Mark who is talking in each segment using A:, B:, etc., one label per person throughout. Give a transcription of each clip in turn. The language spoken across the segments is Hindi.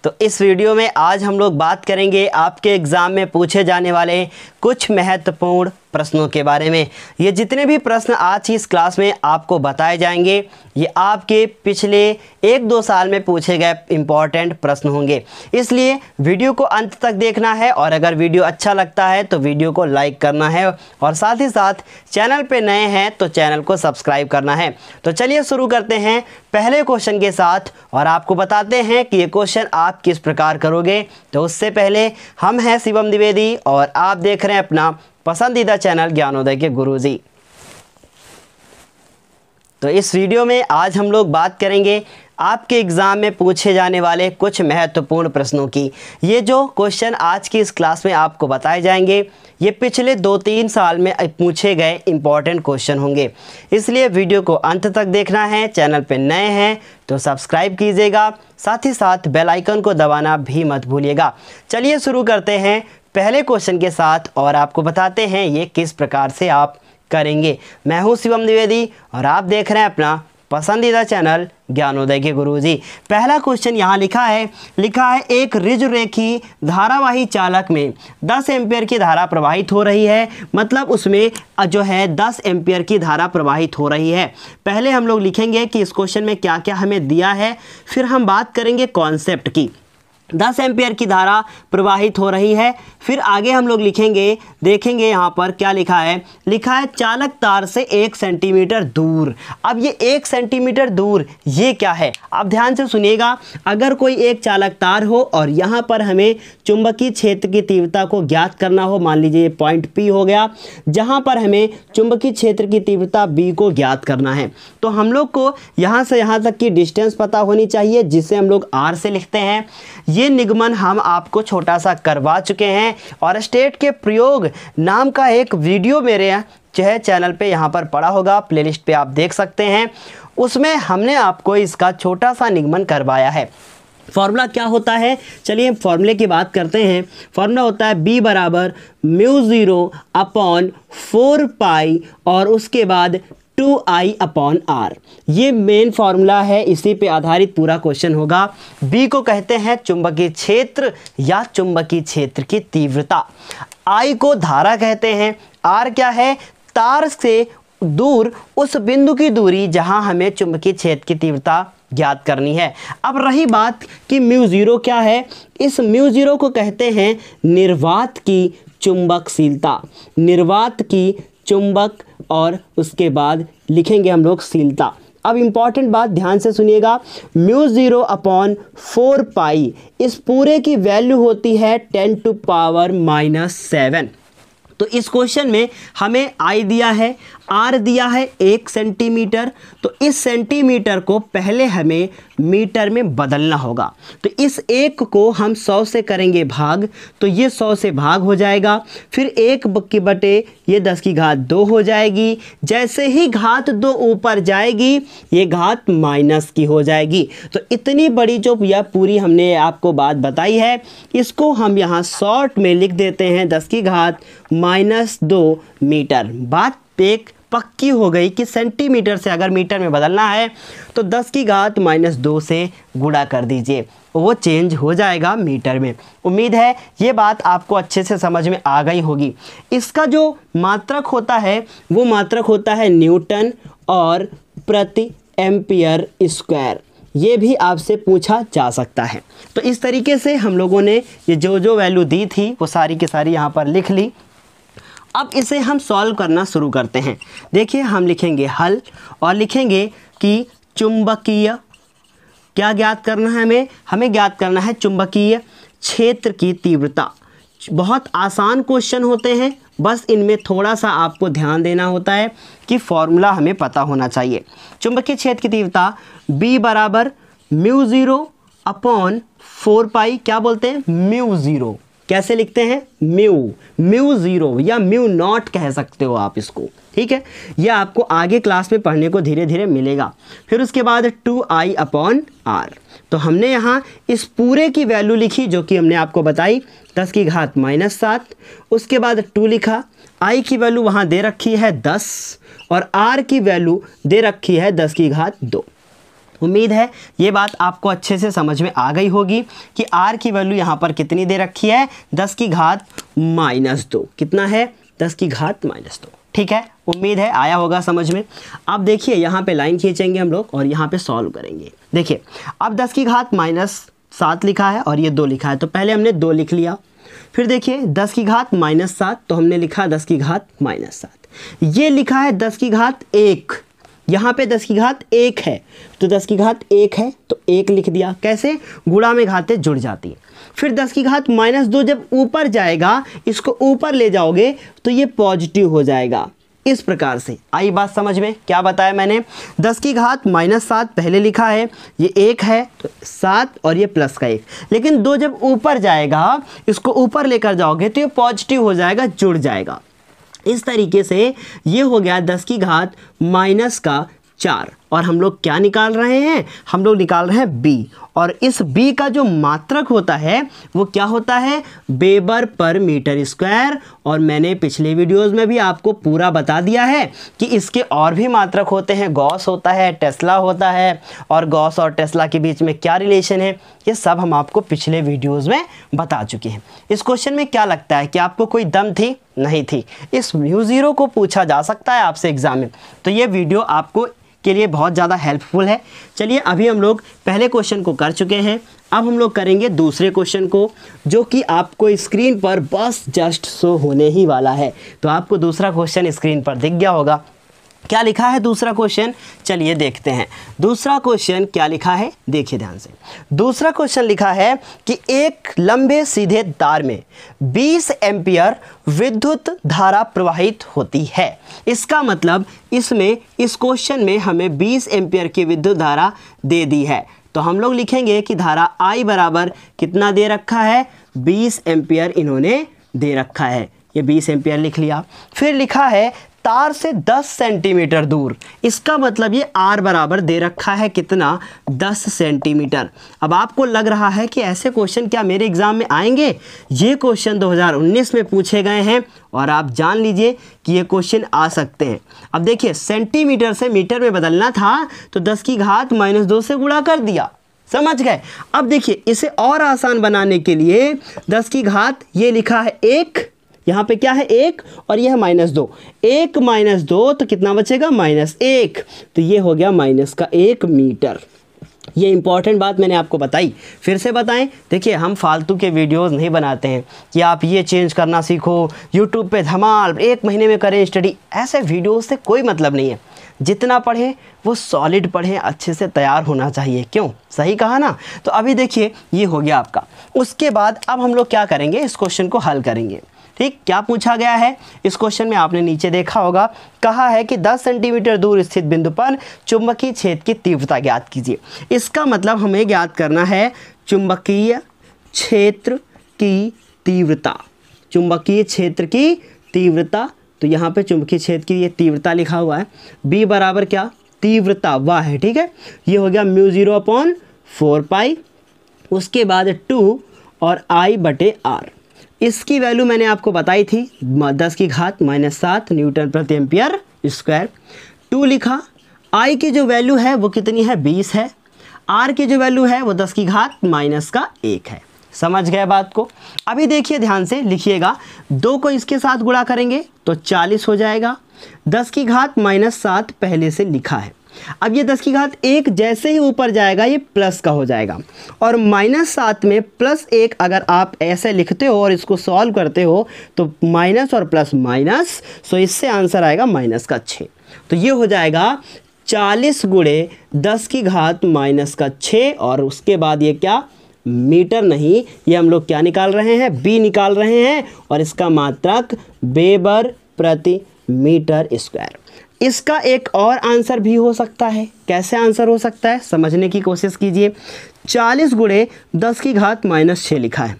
A: तो इस वीडियो में आज हम लोग बात करेंगे आपके एग्ज़ाम में पूछे जाने वाले कुछ महत्वपूर्ण प्रश्नों के बारे में। ये जितने भी प्रश्न आज की इस क्लास में आपको बताए जाएंगे ये आपके पिछले 1-2 साल में पूछे गए इम्पॉर्टेंट प्रश्न होंगे, इसलिए वीडियो को अंत तक देखना है। और अगर वीडियो अच्छा लगता है तो वीडियो को लाइक करना है और साथ ही साथ चैनल पे नए हैं तो चैनल को सब्सक्राइब करना है। तो चलिए शुरू करते हैं पहले क्वेश्चन के साथ और आपको बताते हैं कि ये क्वेश्चन आप किस प्रकार करोगे। तो उससे पहले हम हैं शिवम द्विवेदी और आप देख रहे हैं अपना पसंदीदा चैनल ज्ञानोदय के गुरुजी। तो इस वीडियो में आज हम लोग बात करेंगे आपके एग्ज़ाम में पूछे जाने वाले कुछ महत्वपूर्ण प्रश्नों की। ये जो क्वेश्चन आज की इस क्लास में आपको बताए जाएंगे ये पिछले 2-3 साल में पूछे गए इम्पॉर्टेंट क्वेश्चन होंगे, इसलिए वीडियो को अंत तक देखना है। चैनल पे नए हैं तो सब्सक्राइब कीजिएगा, साथ ही साथ बेल आइकन को दबाना भी मत भूलिएगा। चलिए शुरू करते हैं पहले क्वेश्चन के साथ और आपको बताते हैं ये किस प्रकार से आप करेंगे। मैं हूँ शिवम द्विवेदी और आप देख रहे हैं अपना पसंदीदा चैनल ज्ञानोदय के गुरुजी। पहला क्वेश्चन यहाँ लिखा है एक ऋजुरेखी धारावाही चालक में 10 एम्पियर की धारा प्रवाहित हो रही है, मतलब उसमें जो है 10 एम्पियर की धारा प्रवाहित हो रही है। पहले हम लोग लिखेंगे कि इस क्वेश्चन में क्या क्या हमें दिया है, फिर हम बात करेंगे कॉन्सेप्ट की। 10 एम्पियर की धारा प्रवाहित हो रही है, फिर आगे हम लोग लिखेंगे, देखेंगे यहाँ पर क्या लिखा है चालक तार से 1 सेंटीमीटर दूर। अब ये 1 सेंटीमीटर दूर ये क्या है, आप ध्यान से सुनिएगा। अगर कोई एक चालक तार हो और यहाँ पर हमें चुंबकीय क्षेत्र की तीव्रता को ज्ञात करना हो, मान लीजिए पॉइंट P हो गया, जहाँ पर हमें चुंबकीय क्षेत्र की तीव्रता B को ज्ञात करना है, तो हम लोग को यहाँ से यहाँ तक की डिस्टेंस पता होनी चाहिए, जिसे हम लोग R से लिखते हैं। ये निगमन हम आपको छोटा सा करवा चुके हैं और स्टेट के प्रयोग नाम का एक वीडियो मेरे जो है चैनल पे यहाँ पर पड़ा होगा, प्लेलिस्ट पे आप देख सकते हैं। उसमें हमने आपको इसका छोटा सा निगमन करवाया है। फॉर्मूला क्या होता है, चलिए फॉर्मूले की बात करते हैं। फॉर्मूला होता है B बराबर μ0/4π और उसके बाद 2I/R। ये मेन फार्मूला है, इसी पे आधारित पूरा क्वेश्चन होगा। B को कहते हैं चुंबकीय क्षेत्र या चुंबकीय क्षेत्र की तीव्रता, I को धारा कहते हैं, R क्या है, तार से दूर उस बिंदु की दूरी जहां हमें चुंबकीय क्षेत्र की तीव्रता ज्ञात करनी है। अब रही बात कि μ0 क्या है, इस μ0 को कहते हैं निर्वात की चुंबकशीलता, निर्वात की चुंबक और उसके बाद लिखेंगे हम लोग शीलता। अब इम्पॉर्टेंट बात ध्यान से सुनिएगा, μ0/4π इस पूरे की वैल्यू होती है 10⁻⁻7। तो इस क्वेश्चन में हमें I दिया है, R दिया है 1 सेंटीमीटर, तो इस सेंटीमीटर को पहले हमें मीटर में बदलना होगा। तो इस 1 को हम 100 से करेंगे भाग, तो ये 100 से भाग हो जाएगा, फिर 1/10 ये 10⁻2 हो जाएगी। जैसे ही घात 2 ऊपर जाएगी ये घात माइनस की हो जाएगी। तो इतनी बड़ी जो यह पूरी हमने आपको बात बताई है, इसको हम यहाँ शॉर्ट में लिख देते हैं 10⁻2 मीटर। बात एक पक्की हो गई कि सेंटीमीटर से अगर मीटर में बदलना है तो 10⁻2 से गुणा कर दीजिए, वो चेंज हो जाएगा मीटर में। उम्मीद है ये बात आपको अच्छे से समझ में आ गई होगी। इसका जो मात्रक होता है वो मात्रक होता है न्यूटन और प्रति एम्पियर स्क्वायर, ये भी आपसे पूछा जा सकता है। तो इस तरीके से हम लोगों ने ये जो वैल्यू दी थी वो सारी की सारी यहाँ पर लिख ली। अब इसे हम सॉल्व करना शुरू करते हैं। देखिए हम लिखेंगे हल और लिखेंगे कि चुंबकीय क्या ज्ञात करना है, हमें ज्ञात करना है चुंबकीय क्षेत्र की तीव्रता। बहुत आसान क्वेश्चन होते हैं, बस इनमें थोड़ा सा आपको ध्यान देना होता है कि फॉर्मूला हमें पता होना चाहिए। चुंबकीय क्षेत्र की तीव्रता B बराबर μ0/4π, क्या बोलते हैं μ0, कैसे लिखते हैं μ0 या μ0 कह सकते हो आप इसको, ठीक है। यह आपको आगे क्लास में पढ़ने को धीरे धीरे मिलेगा। फिर उसके बाद 2I/R। तो हमने यहाँ इस पूरे की वैल्यू लिखी जो कि हमने आपको बताई 10⁻7। उसके बाद 2 लिखा, I की वैल्यू वहाँ दे रखी है 10 और R की वैल्यू दे रखी है 10⁻2। उम्मीद है ये बात आपको अच्छे से समझ में आ गई होगी कि r की वैल्यू यहाँ पर कितनी दे रखी है, 10 की घात -2। कितना है, 10 की घात -2। ठीक है, उम्मीद है आया होगा समझ में। अब देखिए यहाँ पे लाइन खींचेंगे हम लोग और यहाँ पे सॉल्व करेंगे। देखिए अब 10 की घात -7 लिखा है और ये 2 लिखा है, तो पहले हमने 2 लिख लिया। फिर देखिए 10 की घात -7, तो हमने लिखा 10 की घात -7। ये लिखा है 10 की घात 1, यहाँ पे 10 की घात 1 है, तो 10 की घात 1 है तो 1 लिख दिया। कैसे, गुणा में घातें जुड़ जाती है। फिर 10 की घात -2 जब ऊपर जाएगा, इसको ऊपर ले जाओगे तो ये पॉजिटिव हो जाएगा। इस प्रकार से आई बात समझ में। क्या बताया मैंने, 10 की घात -7 पहले लिखा है, ये 1 है तो 7 और ये प्लस का 1, लेकिन 2 जब ऊपर जाएगा, इसको ऊपर लेकर जाओगे तो ये पॉजिटिव हो जाएगा, जुड़ जाएगा। इस तरीके से ये हो गया 10 की घात -4। और हम लोग क्या निकाल रहे हैं, हम लोग निकाल रहे हैं b, और इस b का जो मात्रक होता है वो क्या होता है, वेबर पर मीटर स्क्वायर। और मैंने पिछले वीडियोस में भी आपको पूरा बता दिया है कि इसके और भी मात्रक होते हैं, गॉस होता है, टेस्ला होता है, और गॉस और टेस्ला के बीच में क्या रिलेशन है, ये सब हम आपको पिछले वीडियोज़ में बता चुके हैं। इस क्वेश्चन में क्या लगता है कि आपको कोई दम थी, नहीं थी। इस μ0 को पूछा जा सकता है आपसे एग्जाम में, तो ये वीडियो आपको के लिए बहुत ज़्यादा हेल्पफुल है। चलिए अभी हम लोग पहले क्वेश्चन को कर चुके हैं, अब हम लोग करेंगे दूसरे क्वेश्चन को, जो कि आपको स्क्रीन पर बस जस्ट शो होने ही वाला है। तो आपको दूसरा क्वेश्चन स्क्रीन पर दिख गया होगा। क्या लिखा है दूसरा क्वेश्चन, चलिए देखते हैं दूसरा क्वेश्चन क्या लिखा है। देखिए ध्यान से, दूसरा क्वेश्चन लिखा है कि एक लंबे सीधे तार में 20 एम्पियर विद्युत धारा प्रवाहित होती है। इसका मतलब इसमें इस क्वेश्चन में हमें 20 एम्पियर की विद्युत धारा दे दी है, तो हम लोग लिखेंगे कि धारा I बराबर कितना दे रखा है, 20 एम्पियर इन्होंने दे रखा है। ये 20 एम्पियर लिख लिया। फिर लिखा है तार से 10 सेंटीमीटर दूर, इसका मतलब ये R बराबर दे रखा है कितना, 10 सेंटीमीटर। अब आपको लग रहा है कि ऐसे क्वेश्चन क्या मेरे एग्जाम में आएंगे, ये क्वेश्चन 2019 में पूछे गए हैं और आप जान लीजिए कि ये क्वेश्चन आ सकते हैं। अब देखिए सेंटीमीटर से मीटर में बदलना था तो 10 की घात -2 से गुणा कर दिया, समझ गए। अब देखिए इसे और आसान बनाने के लिए 10 की घात ये लिखा है 1, यहाँ पे क्या है 1 और यह है -2, 1 -2 तो कितना बचेगा, -1, तो ये हो गया -1 मीटर। ये इंपॉर्टेंट बात मैंने आपको बताई, फिर से बताएं। देखिए हम फालतू के वीडियोस नहीं बनाते हैं कि आप ये चेंज करना सीखो, यूट्यूब पे धमाल 1 महीने में करें स्टडी, ऐसे वीडियोस से कोई मतलब नहीं है। जितना पढ़ें वो सॉलिड पढ़ें, अच्छे से तैयार होना चाहिए। क्यों, सही कहा ना। तो अभी देखिए ये हो गया आपका। उसके बाद अब हम लोग क्या करेंगे, इस क्वेश्चन को हल करेंगे। ठीक, क्या पूछा गया है इस क्वेश्चन में, आपने नीचे देखा होगा, कहा है कि 10 सेंटीमीटर दूर स्थित बिंदु पर चुंबकीय क्षेत्र की तीव्रता ज्ञात कीजिए। इसका मतलब हमें ज्ञात करना है चुंबकीय क्षेत्र की तीव्रता, चुंबकीय क्षेत्र की तीव्रता। तो यहाँ पे चुंबकीय क्षेत्र की ये तीव्रता लिखा हुआ है, B बराबर क्या, तीव्रता वाह है, ठीक है। ये हो गया μ0/4π, उसके बाद 2 और I/R। इसकी वैल्यू मैंने आपको बताई थी, 10 की घात -7 न्यूटन प्रति एम्पियर स्क्वायर। 2 लिखा, I की जो वैल्यू है वो कितनी है, 20 है। R की जो वैल्यू है वो 10 की घात -1 है। समझ गए बात को। अभी देखिए ध्यान से लिखिएगा, 2 को इसके साथ गुणा करेंगे तो 40 हो जाएगा। 10 की घात -7 पहले से लिखा है। अब ये 10 की घात 1 जैसे ही ऊपर जाएगा ये प्लस का हो जाएगा, और -7 में +1 अगर आप ऐसे लिखते हो और इसको सॉल्व करते हो तो माइनस और प्लस माइनस, सो इससे आंसर आएगा -6। तो ये हो जाएगा 40 गुणे 10 की घात -6, और उसके बाद ये क्या, मीटर नहीं, ये हम लोग क्या निकाल रहे हैं, B निकाल रहे हैं, और इसका मात्रक वेबर प्रति मीटर स्क्वायर। इसका एक और आंसर भी हो सकता है। कैसे आंसर हो सकता है, समझने की कोशिश कीजिए। 40 गुणे 10 की घात -6 लिखा है।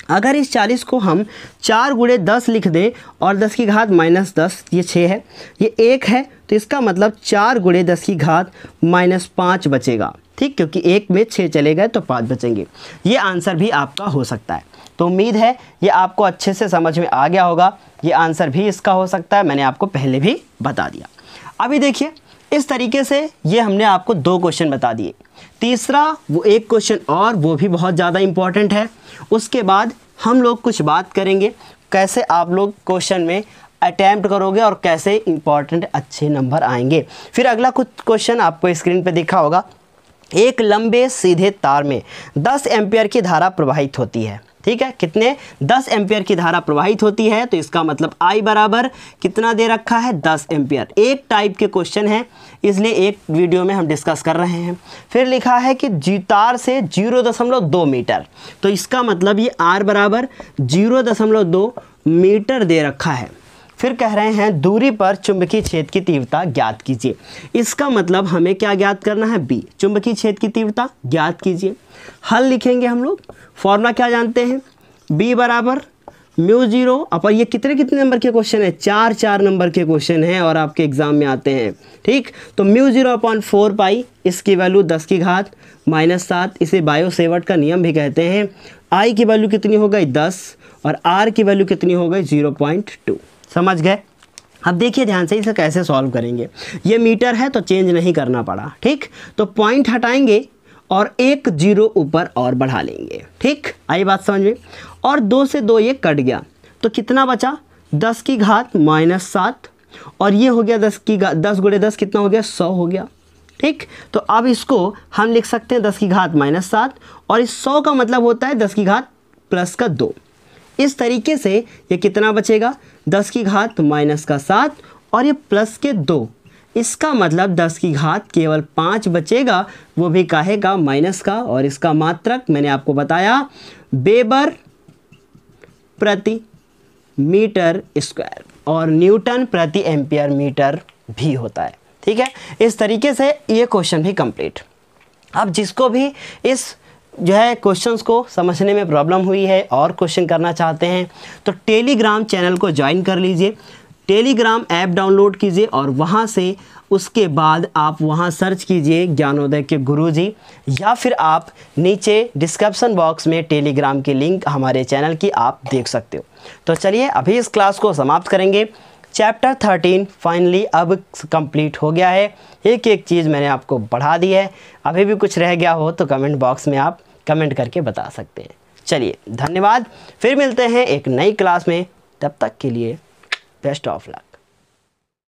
A: अगर इस 40 को हम 4 गुणे 10 लिख दें और 10 की घात -10, ये 6 है, ये 1 है, तो इसका मतलब 4 गुणे 10 की घात -5 बचेगा। ठीक, क्योंकि 1 में 6 चले गए तो 5 बचेंगे। ये आंसर भी आपका हो सकता है। तो उम्मीद है ये आपको अच्छे से समझ में आ गया होगा। ये आंसर भी इसका हो सकता है, मैंने आपको पहले भी बता दिया। अभी देखिए इस तरीके से ये हमने आपको 2 क्वेश्चन बता दिए। तीसरा वो एक क्वेश्चन और वो भी बहुत ज़्यादा इम्पॉर्टेंट है। उसके बाद हम लोग कुछ बात करेंगे कैसे आप लोग क्वेश्चन में अटैम्प्ट करोगे और कैसे इंपॉर्टेंट अच्छे नंबर आएंगे। फिर अगला कुछ क्वेश्चन आपको स्क्रीन पे दिखा होगा। एक लंबे सीधे तार में 10 एम्पियर की धारा प्रवाहित होती है। ठीक है, कितने 10 एम्पियर की धारा प्रवाहित होती है, तो इसका मतलब I बराबर कितना दे रखा है 10 एम्पियर। एक टाइप के क्वेश्चन है इसलिए एक वीडियो में हम डिस्कस कर रहे हैं। फिर लिखा है कि तार से 0.2 मीटर, तो इसका मतलब ये R बराबर 0.2 मीटर दे रखा है। फिर कह रहे हैं दूरी पर चुंबकीय क्षेत्र की तीव्रता ज्ञात कीजिए। इसका मतलब हमें क्या ज्ञात करना है, B चुंबकीय क्षेत्र की तीव्रता ज्ञात कीजिए। हल लिखेंगे हम लोग, फॉर्मूला क्या जानते हैं, B बराबर μ0 अपन। ये कितने नंबर के क्वेश्चन है, 4 नंबर के क्वेश्चन हैं और आपके एग्जाम में आते हैं। ठीक, तो μ0/4 पाई, इसकी वैल्यू 10⁻⁻7। इसे बायो सेवर्ट का नियम भी कहते हैं। I की वैल्यू कितनी हो गई 10 और R की वैल्यू कितनी हो गई 0.2। समझ गए। अब देखिए ध्यान से इसे कैसे सॉल्व करेंगे। ये मीटर है तो चेंज नहीं करना पड़ा। ठीक, तो पॉइंट हटाएंगे और एक 0 ऊपर और बढ़ा लेंगे। ठीक, आई बात समझ में। और 2 से 2 ये कट गया तो कितना बचा 10⁻⁻7 और ये हो गया 10 × 10 कितना हो गया 100 हो गया। ठीक, तो अब इसको हम लिख सकते हैं 10⁻⁻7 और इस 100 का मतलब होता है 10⁻+2। इस तरीके से ये कितना बचेगा 10⁻⁻7 और ये +2। इसका मतलब 10 केवल 5 बचेगा, वो भी काहे का माइनस का। और इसका मात्रक मैंने आपको बताया वेबर प्रति मीटर स्क्वायर और न्यूटन प्रति एम्पियर मीटर भी होता है। ठीक है, इस तरीके से ये क्वेश्चन भी कंप्लीट। अब जिसको भी इस जो है क्वेश्चंस को समझने में प्रॉब्लम हुई है और क्वेश्चन करना चाहते हैं तो टेलीग्राम चैनल को ज्वाइन कर लीजिए, टेलीग्राम ऐप डाउनलोड कीजिए और वहाँ से उसके बाद आप वहाँ सर्च कीजिए ज्ञानोदय के गुरुजी, या फिर आप नीचे डिस्क्रिप्शन बॉक्स में टेलीग्राम की लिंक हमारे चैनल की आप देख सकते हो। तो चलिए अभी इस क्लास को समाप्त करेंगे। चैप्टर 13 फाइनली अब कंप्लीट हो गया है। एक एक चीज़ मैंने आपको बढ़ा दी है। अभी भी कुछ रह गया हो तो कमेंट बॉक्स में आप कमेंट करके बता सकते हैं। चलिए धन्यवाद, फिर मिलते हैं एक नई क्लास में। तब तक के लिए बेस्ट ऑफ लक।